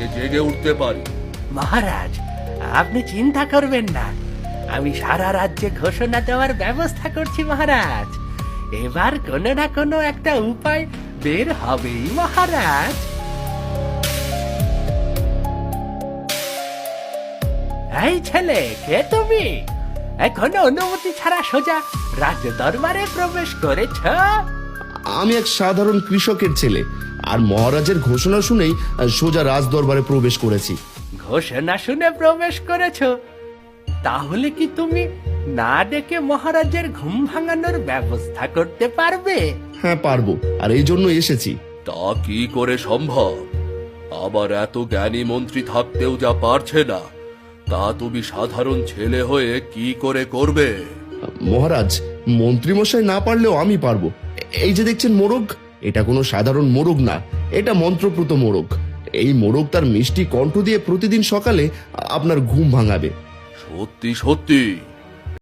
যাতে জেগে উঠতে পারি। মহারাজ, আপনি চিন্তা করবেন না, আমি সারা রাজ্যে ঘোষণা দেওয়ার ব্যবস্থা করছি মহারাজ। এবার কোনো না কোনো একটা উপায় বের হবেই মহারাজ। এই ছেলে, কে তুমি? এখনো অনুমতি ছাড়া সোজা রাজ দরবারে প্রবেশ করেছ? আমি এক সাধারণ কৃষকের ছেলে, আর মহারাজের ঘোষণা শুনেই সোজা রাজ দরবারে প্রবেশ করেছি। ঘোষণা শুনে প্রবেশ করেছ? তাহলে কি তুমি না ডেকে মহারাজের ঘুম ভাঙানোর ব্যবস্থা করতে পারবে? হ্যাঁ, পারবো, আর এই জন্য এসেছি। তা কি করে সম্ভব? আবার এত জ্ঞানী মন্ত্রী থাকতেও যা পারছে না, তা তুমি সাধারণ ছেলে হয়ে কি করে করবে? মহারাজ, মন্ত্রীমশাই না পারলেও আমি পারবো। এই যে দেখছেন মোরগ, এটা কোনো সাধারণ মোরগ না, এটা মন্ত্রপ্রুত মোরগ। এই মোরগ তার মিষ্টি কণ্ঠ দিয়ে প্রতিদিন সকালে আপনার ঘুম ভাঙাবে। সত্যি সত্যি?